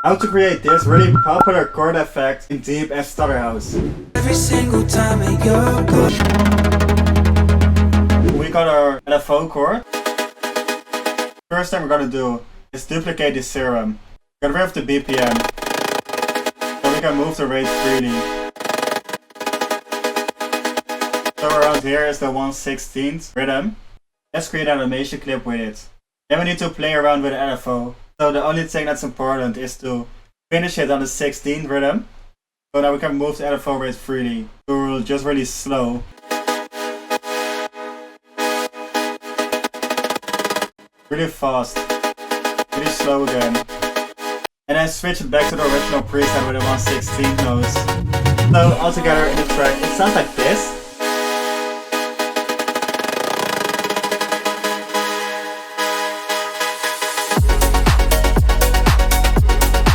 How to create this really popular chord effect in deep and stutter house. Every single time I go. We got our LFO chord. First thing we're gonna do is duplicate the serum. Get rid of the BPM, so we can move the rate freely. So around here is the 1/16th rhythm. Let's create an animation clip with it. Then we need to play around with the LFO. So the only thing that's important is to finish it on the 16th rhythm. So now we can move the LFO rate freely. So just really slow. Really fast. Really slow again. And then switch it back to the original preset with the 1/16th notes. So altogether in the track it sounds like this.